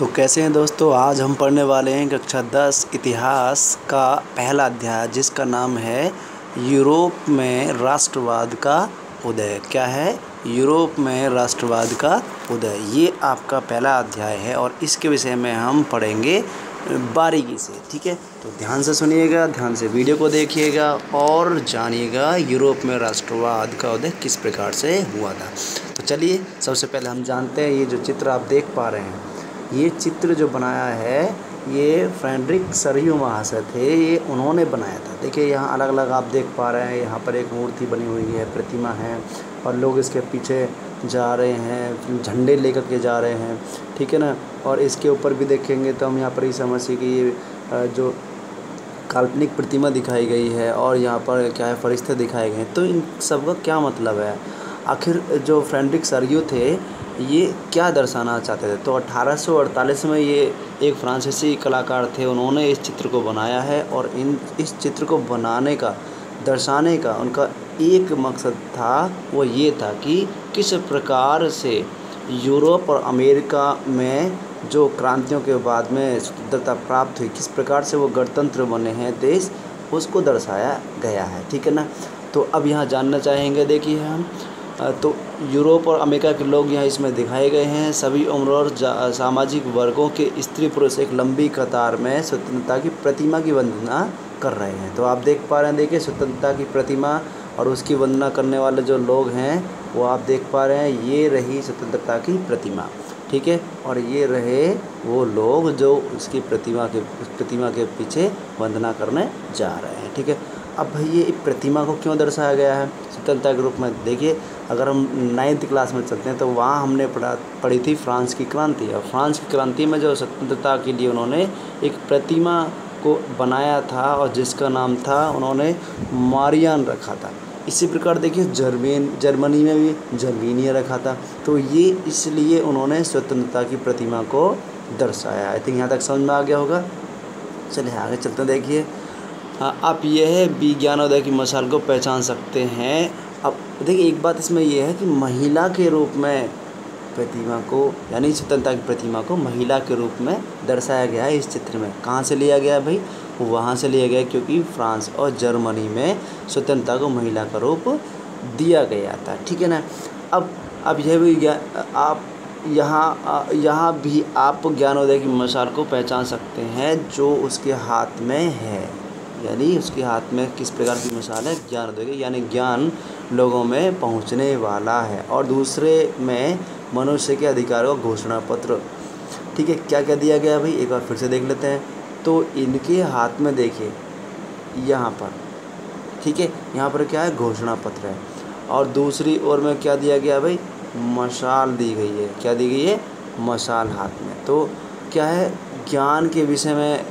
तो कैसे हैं दोस्तों, आज हम पढ़ने वाले हैं कक्षा 10 इतिहास का पहला अध्याय जिसका नाम है यूरोप में राष्ट्रवाद का उदय। क्या है? यूरोप में राष्ट्रवाद का उदय। ये आपका पहला अध्याय है और इसके विषय में हम पढ़ेंगे बारीकी से। ठीक है, तो ध्यान से सुनिएगा, ध्यान से वीडियो को देखिएगा और जानिएगा यूरोप में राष्ट्रवाद का उदय किस प्रकार से हुआ था। तो चलिए सबसे पहले हम जानते हैं, ये जो चित्र आप देख पा रहे हैं, ये चित्र जो बनाया है ये फ्रेडरिक सरियू महाशय थे, ये उन्होंने बनाया था। देखिए यहाँ अलग अलग आप देख पा रहे हैं, यहाँ पर एक मूर्ति बनी हुई है, प्रतिमा है और लोग इसके पीछे जा रहे हैं, झंडे लेकर के जा रहे हैं। ठीक है ना। और इसके ऊपर भी देखेंगे तो हम यहाँ पर ही समझिए कि ये जो काल्पनिक प्रतिमा दिखाई गई है और यहाँ पर क्या है, फरिश्ते दिखाए गए हैं। तो इन सब का क्या मतलब है? आखिर जो फ्रेडरिक सरियू थे ये क्या दर्शाना चाहते थे? तो 1848 में ये एक फ्रांसीसी कलाकार थे, उन्होंने इस चित्र को बनाया है और इस चित्र को बनाने का, दर्शाने का उनका एक मकसद था, वो ये था कि किस प्रकार से यूरोप और अमेरिका में जो क्रांतियों के बाद में स्वतंत्रता प्राप्त हुई, किस प्रकार से वो गणतंत्र बने हैं देश, उसको दर्शाया गया है। ठीक है ना। तो अब यहाँ जानना चाहेंगे, देखिए हम तो यूरोप और अमेरिका के लोग यहाँ इसमें दिखाए गए हैं। सभी उम्र और सामाजिक वर्गों के स्त्री पुरुष एक लंबी कतार में स्वतंत्रता की प्रतिमा की वंदना कर रहे हैं। तो आप देख पा रहे हैं, देखिए स्वतंत्रता की प्रतिमा और उसकी वंदना करने वाले जो लोग हैं वो आप देख पा रहे हैं, ये रही स्वतंत्रता की प्रतिमा। ठीक है, और ये रहे वो लोग जो उसकी प्रतिमा के पीछे वंदना करने जा रहे हैं। ठीक है। अब भाई ये प्रतिमा को क्यों दर्शाया गया है स्वतंत्रता के रूप में? देखिए अगर हम 9th क्लास में चलते हैं तो वहाँ हमने पढ़ी थी फ्रांस की क्रांति। और फ्रांस की क्रांति में जो स्वतंत्रता के लिए उन्होंने एक प्रतिमा को बनाया था और जिसका नाम था, उन्होंने मारियान रखा था। इसी प्रकार देखिए जर्मनी में भी जर्मीनिया रखा था। तो ये इसलिए उन्होंने स्वतंत्रता की प्रतिमा को दर्शाया। आई थिंक यहाँ तक समझ में आ गया होगा। चलिए आगे चलते हैं। देखिए आप यह विज्ञानोदय की मशाल को पहचान सकते हैं। अब देखिए एक बात इसमें यह है कि महिला के रूप में प्रतिमा को, यानी स्वतंत्रता की प्रतिमा को महिला के रूप में दर्शाया गया है इस चित्र में। कहाँ से लिया गया है भाई? वहाँ से लिया गया क्योंकि फ्रांस और जर्मनी में स्वतंत्रता को महिला का रूप दिया गया था। ठीक है ना। अब यह भी आप यहाँ भी आप ज्ञानोदय की मशाल को पहचान सकते हैं जो उसके हाथ में है। यानी उसके हाथ में किस प्रकार की मशाल है? ज्ञानोदय की, यानी ज्ञान लोगों में पहुंचने वाला है। और दूसरे में मनुष्य के अधिकारों का घोषणा पत्र। ठीक है, क्या क्या दिया गया भाई, एक बार फिर से देख लेते हैं। तो इनके हाथ में देखिए यहाँ पर, ठीक है, यहाँ पर क्या है? घोषणा पत्र है। और दूसरी ओर में क्या दिया गया भाई? मशाल दी गई है। क्या दी गई है? मशाल हाथ में। तो क्या है? ज्ञान के विषय में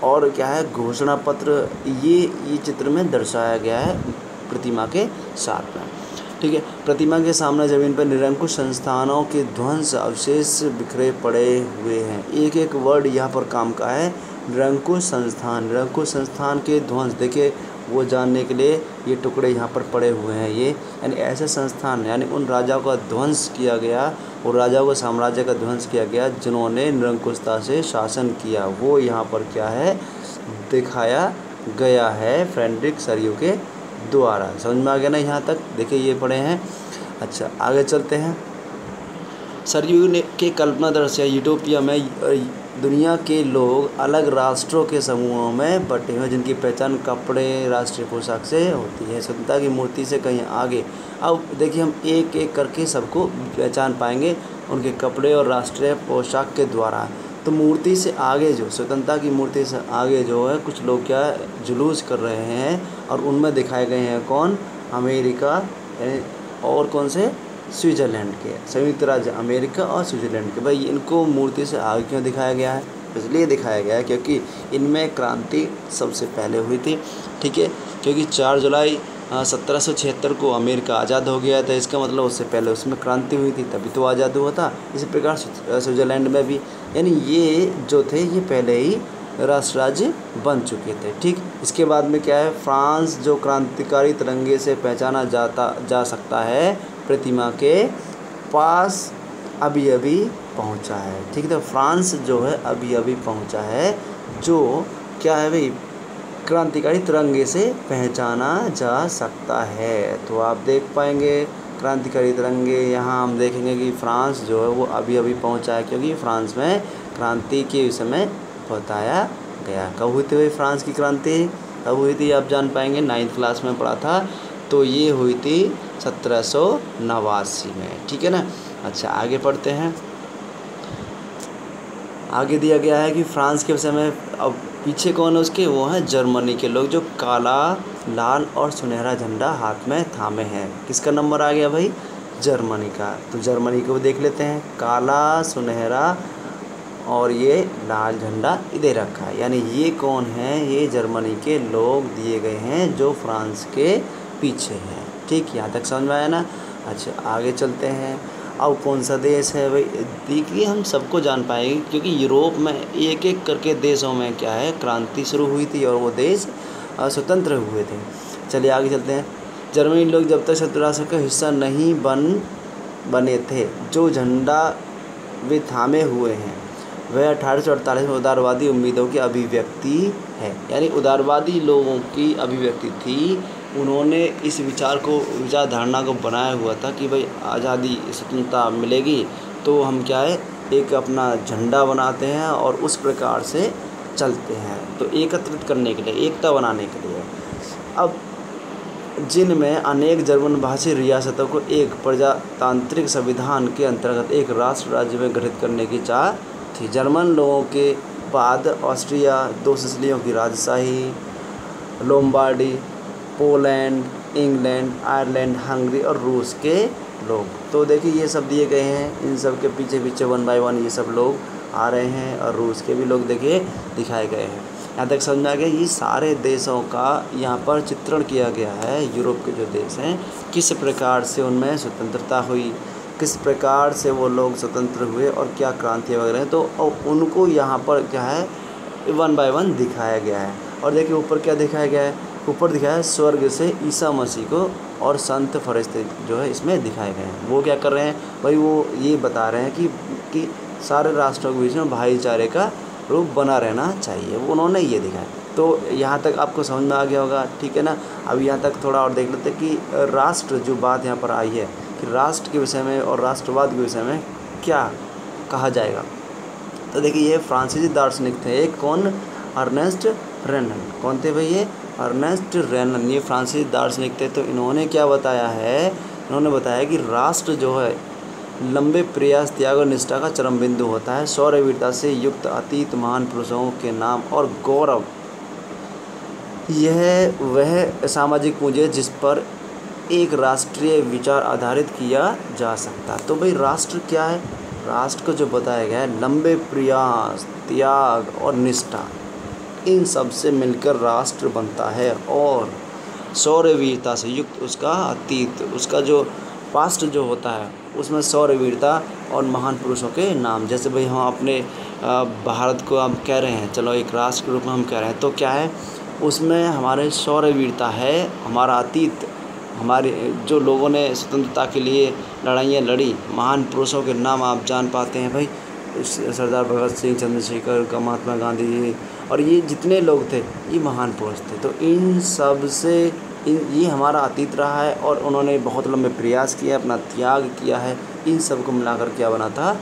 और क्या है? घोषणा पत्र। ये चित्र में दर्शाया गया है प्रतिमा के साथ में। ठीक है। प्रतिमा के सामने जमीन पर निरंकुश संस्थानों के ध्वंस अवशेष बिखरे पड़े हुए हैं। एक एक वर्ड यहाँ पर काम का है। निरंकुश संस्थान के ध्वंस, देखिए वो जानने के लिए ये टुकड़े यहाँ पर पड़े हुए हैं। ये यानी ऐसे संस्थान, यानी उन राजाओं का ध्वंस किया गया, और राजाओं का साम्राज्य का ध्वंस किया गया जिन्होंने निरंकुशता से शासन किया, वो यहाँ पर क्या है? दिखाया गया है फ्रेडरिक सरियू के द्वारा। समझ में आ गया ना यहाँ तक? देखिए ये पढ़े हैं। अच्छा आगे चलते हैं। सरियू ने के कल्पना दर्शाया यूटोपिया में दुनिया के लोग अलग राष्ट्रों के समूहों में बटे हुए, जिनकी पहचान कपड़े, राष्ट्रीय पोशाक से होती है, स्वतंत्रता की मूर्ति से कहीं आगे। अब देखिए हम एक एक करके सबको पहचान पाएंगे उनके कपड़े और राष्ट्रीय पोशाक के द्वारा। तो मूर्ति से आगे, जो स्वतंत्रता की मूर्ति से आगे जो है, कुछ लोग क्या जुलूस कर रहे हैं और उनमें दिखाए गए हैं कौन? अमेरिका और कौन से? स्विट्ज़रलैंड के, संयुक्त राज्य अमेरिका और स्विट्ज़रलैंड के। भाई इनको मूर्ति से आगे क्यों दिखाया गया है? इसलिए दिखाया गया है क्योंकि इनमें क्रांति सबसे पहले हुई थी। ठीक है, क्योंकि 4 जुलाई 1776 को अमेरिका आज़ाद हो गया था। इसका मतलब उससे पहले उसमें क्रांति हुई थी, तभी तो आज़ाद हुआ था। इसी प्रकार स्विट्ज़रलैंड में भी, यानी ये जो थे ये पहले ही राष्ट्र राज्य बन चुके थे। ठीक, इसके बाद में क्या है? फ्रांस जो क्रांतिकारी तिरंगे से पहचाना जा सकता है, प्रतिमा के पास अभी अभी पहुंचा है। ठीक है, तो फ्रांस जो है अभी अभी पहुंचा है, जो क्या है भाई, क्रांतिकारी तिरंगे से पहचाना जा सकता है। तो आप देख पाएंगे क्रांतिकारी तिरंगे, यहाँ हम देखेंगे कि फ्रांस जो है वो अभी अभी पहुंचा है, क्योंकि फ्रांस में क्रांति के समय बताया गया। कब हुई थी भाई फ्रांस की क्रांति, कब हुई थी आप जान पाएंगे, 9th क्लास में पढ़ा था। तो ये हुई थी 1789 में। ठीक है ना। अच्छा, आगे पढ़ते हैं। आगे दिया गया है कि फ्रांस के समय, अब पीछे कौन है उसके, वो हैं जर्मनी के लोग, जो काला, लाल और सुनहरा झंडा हाथ में थामे हैं। किसका नंबर आ गया भाई, जर्मनी का। तो जर्मनी को देख लेते हैं, काला, सुनहरा और ये लाल झंडा इधर रखा है, यानी ये कौन है, ये जर्मनी के लोग दिए गए हैं जो फ्रांस के पीछे हैं। ठीक, यहाँ तक समझ में आया ना। अच्छा, आगे चलते हैं। अब कौन सा देश है भाई, देखिए हम सबको जान पाएंगे, क्योंकि यूरोप में एक एक करके देशों में क्या है, क्रांति शुरू हुई थी और वो देश स्वतंत्र हुए थे। चलिए आगे चलते हैं। जर्मनी लोग जब तक संयुक्त राष्ट्र का हिस्सा नहीं बने थे, जो झंडा वे थामे हुए हैं वह 1848 में उदारवादी उम्मीदों की अभिव्यक्ति है। यानी उदारवादी लोगों की अभिव्यक्ति थी, उन्होंने इस विचारधारणा को बनाया हुआ था कि भाई आज़ादी, स्वतंत्रता मिलेगी तो हम क्या है, एक अपना झंडा बनाते हैं और उस प्रकार से चलते हैं, तो एकत्रित करने के लिए, एकता बनाने के लिए। अब जिनमें अनेक जर्मन भाषी रियासतों को एक प्रजातांत्रिक संविधान के अंतर्गत एक राष्ट्र राज्य में गठित करने की चाह थी। जर्मन लोगों के बाद ऑस्ट्रिया, 2 सिसिलियों की राजशाही, Lombardy, Poland, England, Ireland, Hungary और रूस के लोग। तो देखिए ये सब दिए गए हैं, इन सब के पीछे पीछे 1 बाय 1 ये सब लोग आ रहे हैं, और रूस के भी लोग देखिए दिखाए गए हैं। यहाँ तक समझ में आ गया। ये सारे देशों का यहाँ पर चित्रण किया गया है, यूरोप के जो देश हैं किस प्रकार से उनमें स्वतंत्रता हुई, किस प्रकार से वो लोग स्वतंत्र हुए और क्या क्रांति वगैरह हैं, तो उनको यहाँ पर क्या है 1 बाय 1 दिखाया गया है। और देखिए ऊपर क्या दिखाया गया है, ऊपर दिखाया है स्वर्ग से ईसा मसीह को और संत फरिश्ते जो है इसमें दिखाए गए हैं। वो क्या कर रहे हैं भाई, वो ये बता रहे हैं कि सारे राष्ट्रों के बीच में भाईचारे का रूप बना रहना चाहिए, वो उन्होंने ये दिखाया। तो यहाँ तक आपको समझ में आ गया होगा। ठीक है ना। अब यहाँ तक थोड़ा और देख लेते हैं कि राष्ट्र जो बात यहाँ पर आई है कि राष्ट्र के विषय में और राष्ट्रवाद के विषय में क्या कहा जाएगा। तो देखिए ये फ्रांसीसी दार्शनिक थे, एक कौन, अर्नेस्ट रेनन। कौन थे भाई ये, अर्नेस्ट रेनन, ये फ्रांसीसी दार्शनिक थे। तो इन्होंने क्या बताया है, इन्होंने बताया कि राष्ट्र जो है लंबे प्रयास, त्याग और निष्ठा का चरम बिंदु होता है। शौर्य वीरता से युक्त अतीत महान पुरुषों के नाम और गौरव, यह वह सामाजिक पूंजी है जिस पर एक राष्ट्रीय विचार आधारित किया जा सकता। तो भाई राष्ट्र क्या है, राष्ट्र को जो बताया गया है लंबे प्रयास, त्याग और निष्ठा, इन सब से मिलकर राष्ट्र बनता है। और शौर्य वीरता से युक्त उसका अतीत, उसका जो पास्ट जो होता है उसमें शौर्य वीरता और महान पुरुषों के नाम, जैसे भाई हम अपने भारत को हम कह रहे हैं, चलो एक राष्ट्र के रूप में हम कह रहे हैं, तो क्या है उसमें हमारे शौर्य वीरता है, हमारा अतीत, हमारे जो लोगों ने स्वतंत्रता के लिए लड़ाइयाँ लड़ी, महान पुरुषों के नाम आप जान पाते हैं भाई, सरदार भगत सिंह, चंद्रशेखर, महात्मा गांधी जी, और ये जितने लोग थे ये महान पुरुष थे। तो इन सब से ये हमारा अतीत रहा है और उन्होंने बहुत लंबे प्रयास किया, अपना त्याग किया है, इन सब को मिलाकर क्या बना था,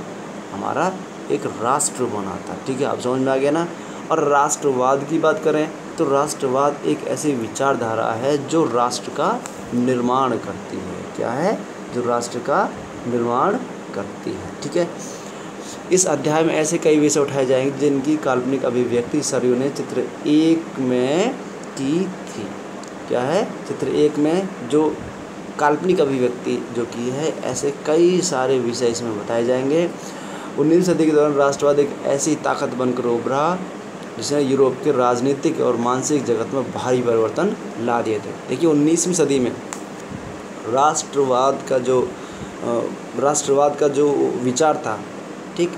हमारा एक राष्ट्र बना था। ठीक है, आप समझ में आ गया ना। और राष्ट्रवाद की बात करें तो राष्ट्रवाद एक ऐसी विचारधारा है जो राष्ट्र का निर्माण करती है। क्या है, जो राष्ट्र का निर्माण करती है। ठीक है, इस अध्याय में ऐसे कई विषय उठाए जाएंगे जिनकी काल्पनिक अभिव्यक्ति सरयू ने चित्र 1 में की थी। क्या है, चित्र 1 में जो काल्पनिक अभिव्यक्ति जो की है, ऐसे कई सारे विषय इसमें बताए जाएंगे। 19वीं सदी के दौरान राष्ट्रवाद एक ऐसी ताकत बनकर उभरा जिसने यूरोप के राजनीतिक और मानसिक जगत में भारी परिवर्तन ला दिए थे। देखिए 19वीं सदी में राष्ट्रवाद का जो विचार था, ठीक,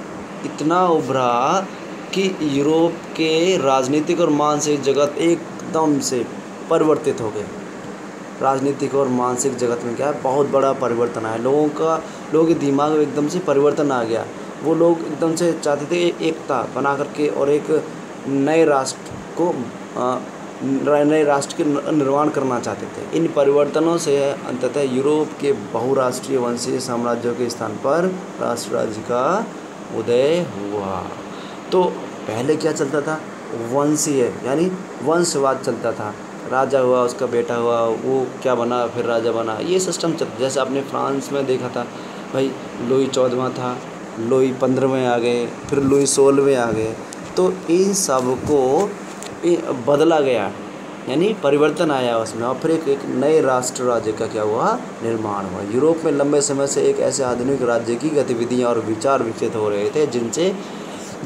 इतना उभरा कि यूरोप के राजनीतिक और मानसिक जगत एकदम से परिवर्तित हो गए। राजनीतिक और मानसिक जगत में क्या है, बहुत बड़ा परिवर्तन आया। लोगों के दिमाग में एकदम से परिवर्तन आ गया। वो लोग एकदम से चाहते थे एकता बना करके और एक नए राष्ट्र को नए राष्ट्र के निर्माण करना चाहते थे। इन परिवर्तनों से अंततः यूरोप के बहुराष्ट्रीय वंशीय साम्राज्यों के स्थान पर राष्ट्र राज्य का उदय हुआ। तो पहले क्या चलता था, वंशीय यानी वंशवाद चलता था। राजा हुआ, उसका बेटा हुआ, वो क्या बना, फिर राजा बना, ये सिस्टम चलता। जैसे आपने फ्रांस में देखा था भाई, लुई 14वां था, लुई 15वें आ गए, फिर लुई 16वें आ गए। तो इन सब को बदला गया, यानी परिवर्तन आया उसमें, और फिर एक नए राष्ट्र राज्य का क्या हुआ, निर्माण हुआ। यूरोप में लंबे समय से एक ऐसे आधुनिक राज्य की गतिविधियां और विचार विकसित हो रहे थे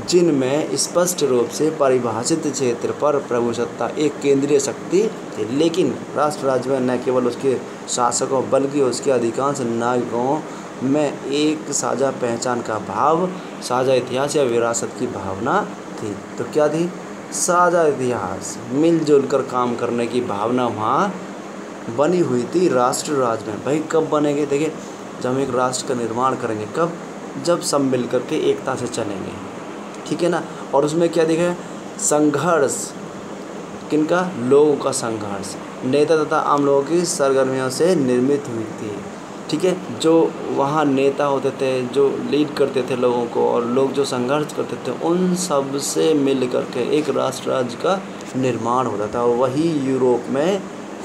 जिनमें स्पष्ट रूप से परिभाषित क्षेत्र पर प्रभुसत्ता एक केंद्रीय शक्ति थी। लेकिन राष्ट्र राज्य में न केवल उसके शासकों बल्कि उसके अधिकांश नागरिकों में एक साझा पहचान का भाव, साझा इतिहास या विरासत की भावना थी। तो क्या थी, साझा इतिहास, मिलजुल कर काम करने की भावना वहाँ बनी हुई थी राष्ट्र राज्य में। भाई कब बनेंगे, देखिए जब हम एक राष्ट्र का निर्माण करेंगे, कब, जब सब मिल कर के एकता से चलेंगे, ठीक है ना। और उसमें क्या दिखा है, संघर्ष, किनका, लोगों का संघर्ष, नेता तथा आम लोगों की सरगर्मियों से निर्मित हुई थी, ठीक है। जो वहाँ नेता होते थे, जो लीड करते थे लोगों को, और लोग जो संघर्ष करते थे, उन सब से मिल करके एक राष्ट्र राज्य का निर्माण होता था, और वही यूरोप में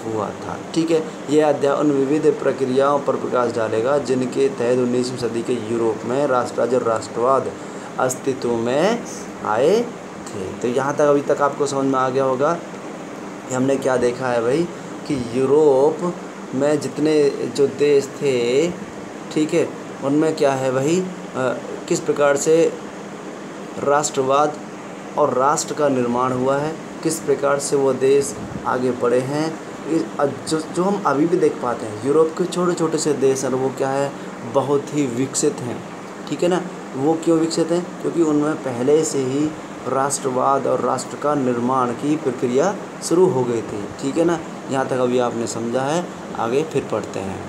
हुआ था, ठीक है। यह अध्याय उन विविध प्रक्रियाओं पर प्रकाश डालेगा जिनके तहत 19वीं सदी के यूरोप में राष्ट्र राज्य और राष्ट्रवाद अस्तित्व में आए थे। तो यहाँ तक अभी तक आपको समझ में आ गया होगा कि हमने क्या देखा है भाई, कि यूरोप में जितने जो देश थे, ठीक है, उनमें क्या है भाई, किस प्रकार से राष्ट्रवाद और राष्ट्र का निर्माण हुआ है, किस प्रकार से वो देश आगे बढ़े हैं। जो हम अभी भी देख पाते हैं, यूरोप के छोटे छोटे से देश हैं, वो क्या है, बहुत ही विकसित हैं, ठीक है ना। वो क्यों विकसित हैं, क्योंकि उनमें पहले से ही राष्ट्रवाद और राष्ट्र का निर्माण की प्रक्रिया शुरू हो गई थी, ठीक है ना। यहाँ तक अभी आपने समझा है, आगे फिर पढ़ते हैं।